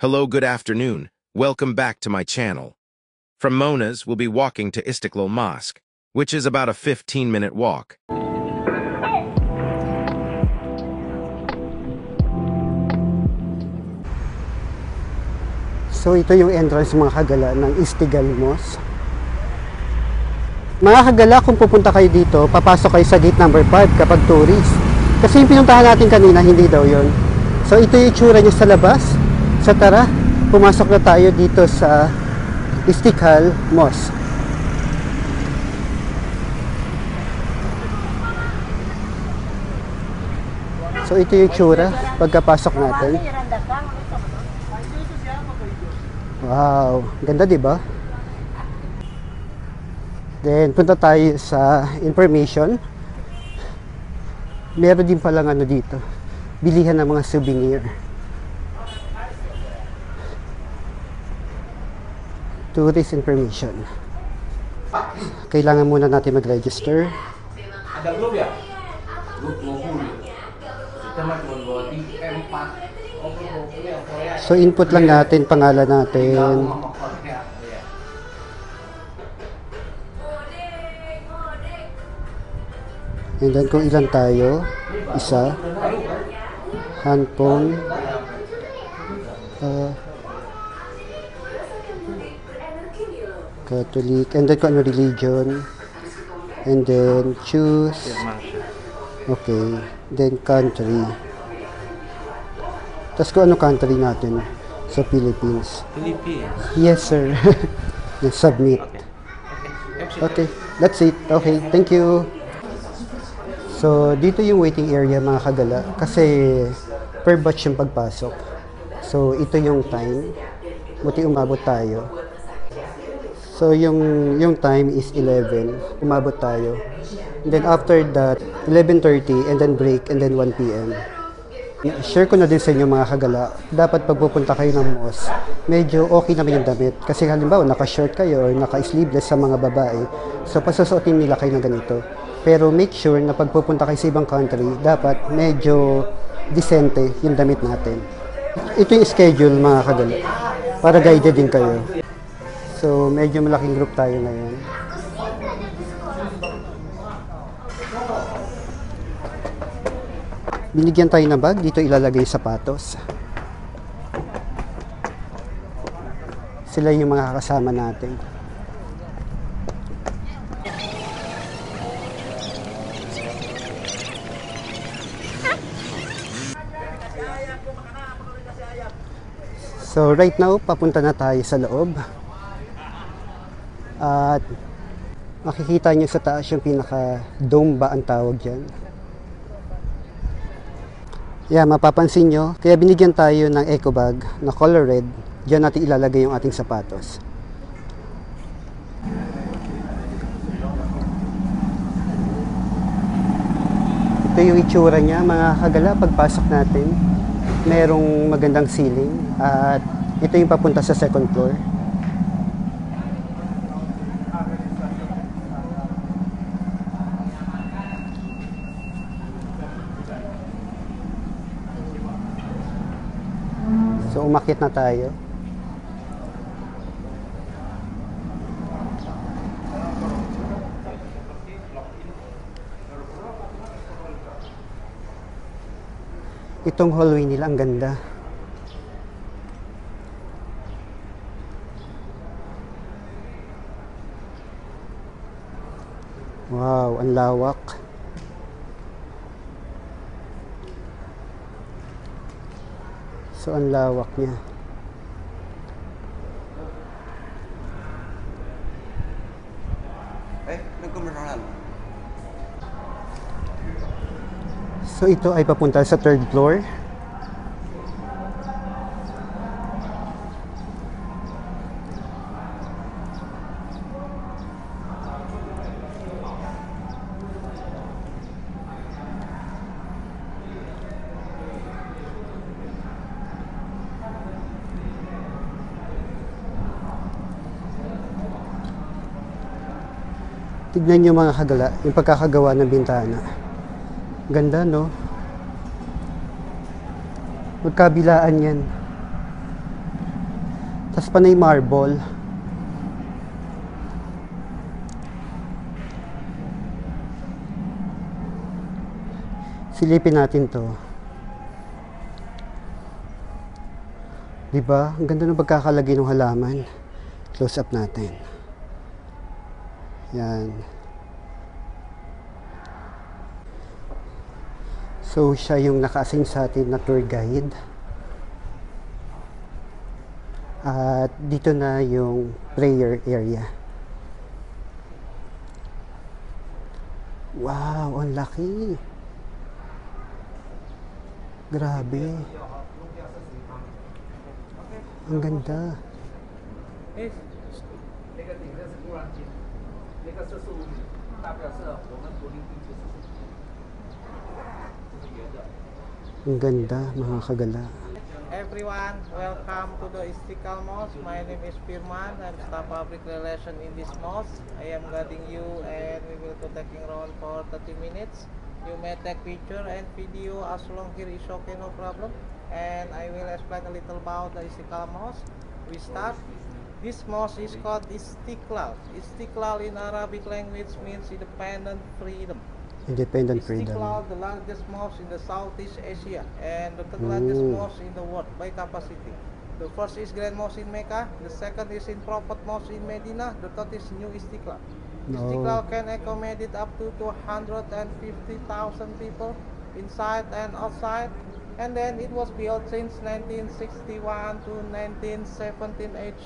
Hello, good afternoon. Welcome back to my channel. From Mona's, we'll be walking to Istiklal Mosque, which is about a 15-minute walk. So ito yung entrance mga kagala ng Istiklal Mosque. Mga kagala, kung pupunta kayo dito, papasok kayo sa gate number 5 kapag tourist. Kasi yung pinuntahan natin kanina, hindi daw yon. So ito yung itsura niya sa labas. So tara, pumasok na tayo dito sa Istiklal Mosque. So ito yung itsura pagkapasok natin. Wow, ganda 'di ba? Then punta tayo sa information. Meron din palang ano dito, bilihan ng mga souvenir. Tourist information. Kailangan muna natin mag-register. Ada grup ya? Grup 20. Kita mah cuma bawa 4. So input lang natin pangalan natin. And then kung ilan tayo, isa, handphone, Catholic, and then kung ano religion, and then choose, okay, then country. Tapos kung ano country natin, sa Philippines. Philippines? Yes sir. Then submit. Okay, that's it. Okay, thank you. So, dito yung waiting area mga kagala kasi per batch yung pagpasok. So, ito yung time. Buti umabot tayo. So, yung time is 11. Umabot tayo. And then after that, 11:30 and then break and then 1 p.m. Share ko na din sa inyo mga kagala. Dapat pagpupunta kayo ng mosque, medyo okay naman yung damit. Kasi halimbawa, naka-short kayo or naka-sleeveless sa mga babae. So, pasusuotin nila kayo ng ganito. Pero make sure na pagpupunta kayo sa ibang country, dapat medyo decente yung damit natin. Ito yung schedule mga kagala, para guided din kayo. So medyo malaking group tayo ngayon. Binigyan tayo ng bag, dito ilalagay yung sapatos. Sila yung mga kasama natin. So right now, papunta na tayo sa loob. At makikita nyo sa taas yung pinaka-dome ba ang tawag dyan. Yeah, mapapansin nyo, kaya binigyan tayo ng eco bag na color red. Diyan natin ilalagay yung ating sapatos. Ito yung itsura niya mga kagala pagpasok natin. Merong magandang ceiling at ito yung papunta sa second floor. So umakyat na tayo. Itong hallway nila ang ganda. Wow, ang lawak. So ang lawak niya. So ito ay papunta sa third floor. Tignan nyo mga kagala, yung pagkakagawa ng bintana. Ganda, no? Magkabilaan yan. Tapos panay marble. Silipin natin to. Diba? Ang ganda ng pagkakalagay ng halaman. Close up natin. Yan. So, siya yung naka-assign sa atin na tour guide. At dito na yung prayer area. Wow, ang laki. Grabe. Ang ganda. 那个顶的是固然金，那个就是代表是我们国民地区是圆的。 Ang ganda, mga kagala. Everyone, welcome to the Istiqlal Mosque. My name is Firman. I'm staff public relation in this mosque. I am guiding you and we will be taking around for 30 minutes. You may take picture and video as long here is okay, no problem. And I will explain a little about the Istiqlal Mosque. We start. This mosque is called Istiqlal. Istiqlal in Arabic language means independent freedom. Independent freedom. Istiqlal, the largest mosque in the Southeast Asia and the third largest mosque in the world by capacity. The first is Grand Mosque in Mecca, the second is in Prophet Mosque in Medina, the third is New Istiqlal. Istiqlal can accommodate up to 250,000 people inside and outside, and then it was built since 1961 to 1978.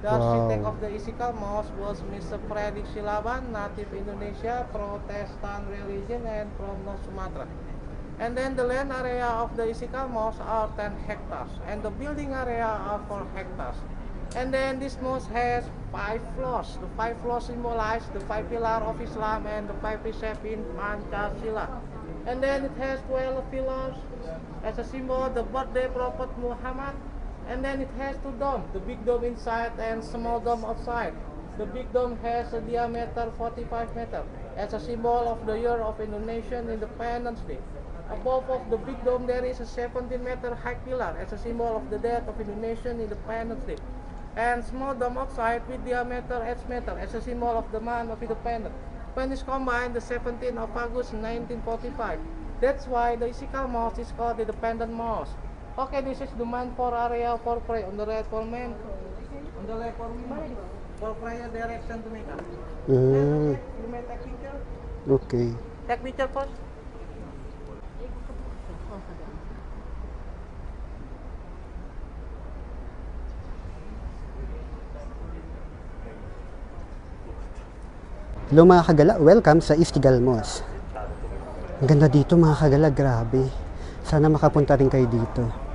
The architect of the Istiqlal Mosque was Mr. Fredrik Silaban, native Indonesia, Protestant religion and from North Sumatra. And then the land area of the Istiqlal Mosque are 10 hectares and the building area are 4 hectares. And then this mosque has 5 floors. The 5 floors symbolize the 5 pillars of Islam and the 5 precepts in Pancasila. And then it has 12 pillars as a symbol of the birthday Prophet Muhammad. And then it has 2 domes, the big dome inside and small dome outside. The big dome has a diameter 45 meters as a symbol of the year of Indonesian Independence Day. Above of the big dome there is a 17-meter high pillar as a symbol of the death of Indonesian Independence Day. And small dome outside with diameter 8 meters as a symbol of the month of independence. When it's combined, the 17th of August 1945. That's why the Istiqlal Mosque is called the Independent Mosque. Okay, this is the man for area for prayer. On the right for men, on the left for women. For prayer direction to Mecca. You may take picture. Okay. Take picture first. Hello mga kagala, welcome sa Istiqlal Mosque. Ang ganda dito mga kagala, grabe. Sana makapunta rin kayo dito.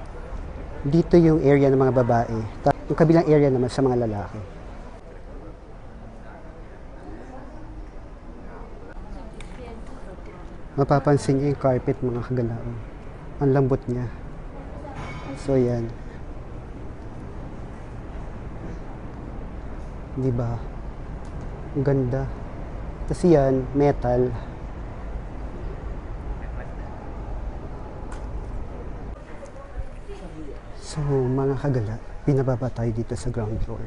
Dito yung area ng mga babae. Yung kabilang area naman sa mga lalaki. Mapapansin niyo yung carpet mga kagala. Ang lambot niya. So yan. Diba? Ang ganda. Kasi yan, metal. So, mga kagala, pinababa tayo dito sa ground floor.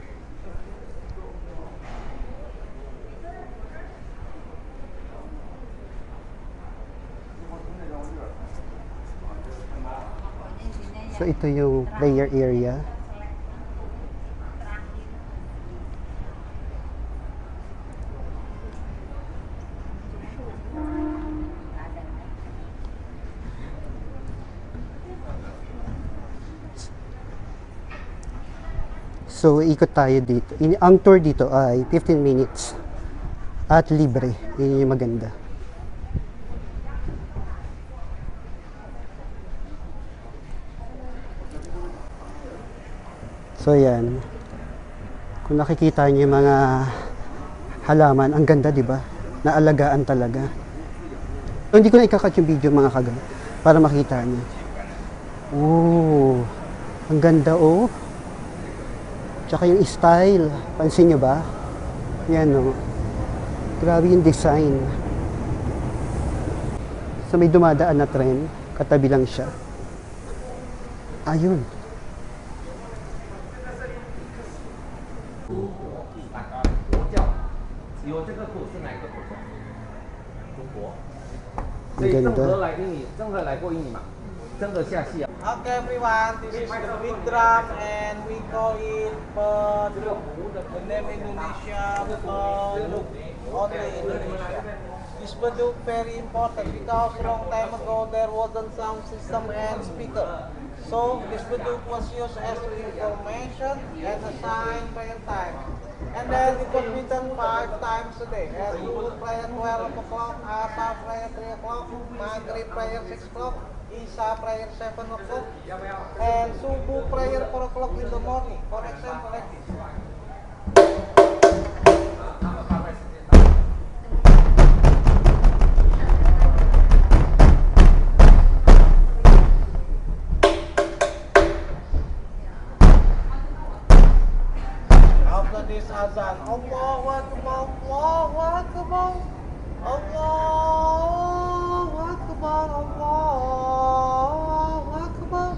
So, ito yung prayer area. So, ikot tayo dito. Ang tour dito ay 15 minutes at libre. Yun yung maganda. So, yan. Kung nakikita niyo yung mga halaman, ang ganda, di ba? Naalagaan talaga. So, hindi ko na ikakat yung video, mga kagala, para makita niyo. Oh, ang ganda, oh. Tsaka yung style, pansin nyo ba? Yan o. Grabe yung design. So may dumadaan na tren, katabi lang siya. Ayun. 国教有这个股是哪一个国家？中国。所以郑和来英语，郑和来过英语嘛？郑和下西洋。Okay, everyone, this is the big drum and we call it Beduk. The name Indonesia, Beduk, only Indonesia. This Beduk very important because long time ago there wasn't sound system and speaker. So this Beduk was used as information and a sign by time. And then it was written 5 times a day. And Zuhur prayer 12 o'clock, Asar prayer 3 o'clock, Maghrib prayer 6 o'clock, Isha prayer 7 o'clock, and Subuh prayer 4 o'clock in the morning. For example, like this. After this azan, Allahu Akbar, Allahu Akbar, Allahu Akbar, Allahu Akbar.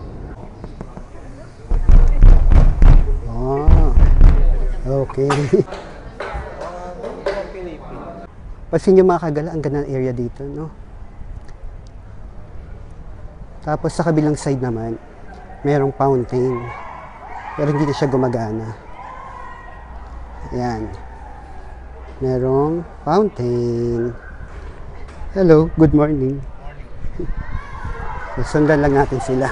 Ah, okay. Pansin nyo mga kagala, ang ganda ng area dito, no? Tapos sa kabilang side naman, merong fountain. Pero hindi na siya gumagana. Ayan. Merong fountain. Hello, good morning. Sundan lang natin sila.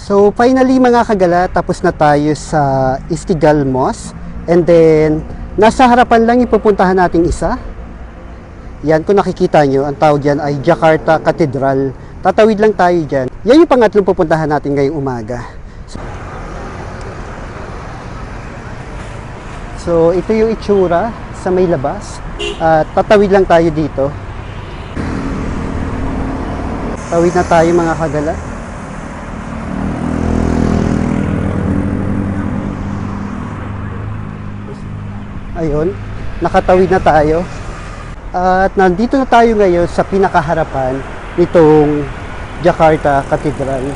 So finally mga kagala, tapos na tayo sa Istiqlal Mosque. And then, nasa harapan lang ipupuntahan nating isa. Yan, kung nakikita nyo, ang tawag yan ay Jakarta Cathedral. Tatawid lang tayo dyan. Yan yung pangatlong pupuntahan natin ngayong umaga. So ito yung itsura sa may labas. Tatawid lang tayo dito. Tawid na tayo mga kagala. Ayun, nakatawid na tayo. At nandito na tayo ngayon sa pinakaharapan nitong Jakarta Cathedral.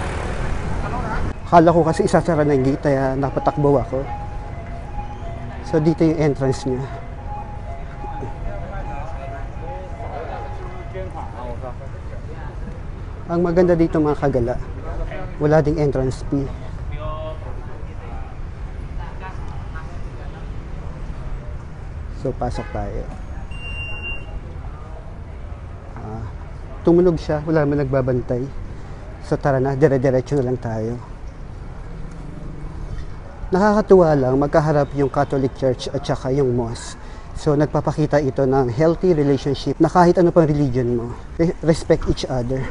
Akala ko kasi isasara na yung gate, kaya napatakbo ako. So dito yung entrance niya. Ang maganda dito mga kagala, wala ding entrance fee. So, pasok tayo. Tumunog siya, wala naman nagbabantay. So, tara na, dire-diretso na lang tayo. Nakakatuwa lang, magkaharap yung Catholic Church at saka yung mosque. So, nagpapakita ito ng healthy relationship na kahit ano pang religion mo, respect each other.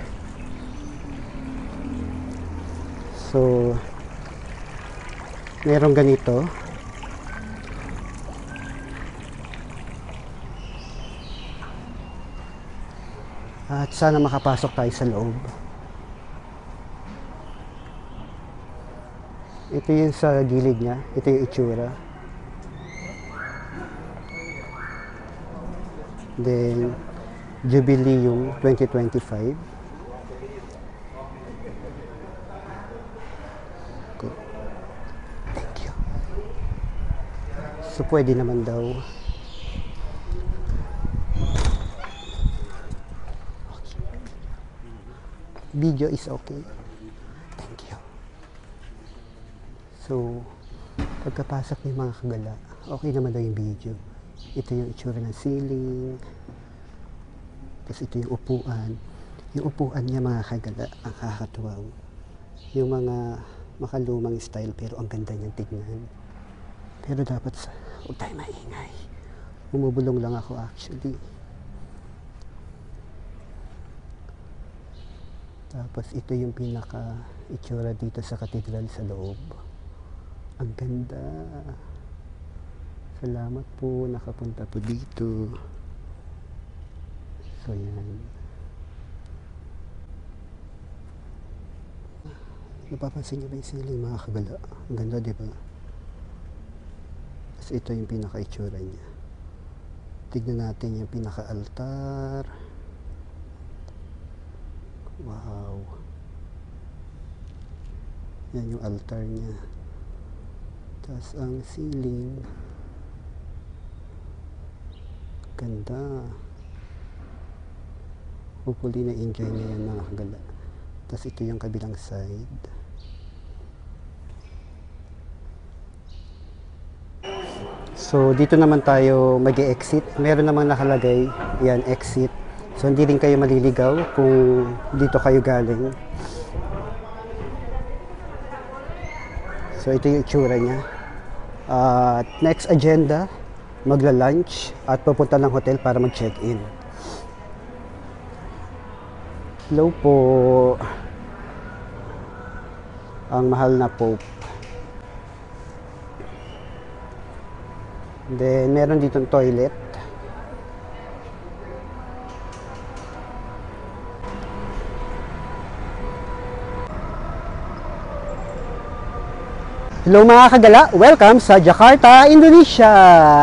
So, merong ganito. At sana makapasok tayo sa loob. Ito yung sa gilid niya. Ito yung itsura. Then, Jubilee yung 2025. Good. Thank you. So, pwede naman daw. Video is okay. Thank you. So, pagkapasok ng mga kagala, okay naman daw yung video. Ito yung itsura ng ceiling. Tapos ito yung upuan. Yung upuan niya mga kagala, ang kakatuwa. Yung mga makalumang style, pero ang ganda niyang tignan. Pero dapat huwag tayo maingay. Bumubulong lang ako actually. Tapos ito yung pinaka itsura dito sa katedral sa loob. Ang ganda. Salamat po, nakapunta po dito. So yan. Napapansin niyo ba yung ceiling mga kagala? Ang ganda, di ba? Tapos ito yung pinaka-itsura niya. Tignan natin yung pinaka-altar. Wow. Yan yung altar niya. Tapos ang ceiling. Ganda. Hopefully na-enjoy niya yan mga kagala. Tapos ito yung kabilang side. So dito naman tayo mag-exit. Meron namang nakalagay, yan, exit. So hindi rin kayo maliligaw kung dito kayo galing. So ito yung itsura niya. Next agenda, magla-lunch at pupunta ng hotel para mag-check-in. Hello po. Ang mahal na Pope. Then meron ditong toilet. Hello mga kagala! Welcome sa Jakarta, Indonesia!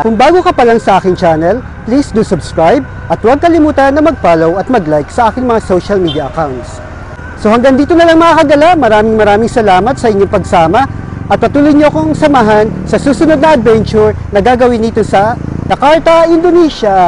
Kung bago ka pa lang sa aking channel, please do subscribe at huwag kalimutan na mag-follow at mag-like sa aking mga social media accounts. So hanggang dito na lang mga kagala, maraming salamat sa inyong pagsama at patuloy niyo akong samahan sa susunod na adventure na gagawin dito sa Jakarta, Indonesia!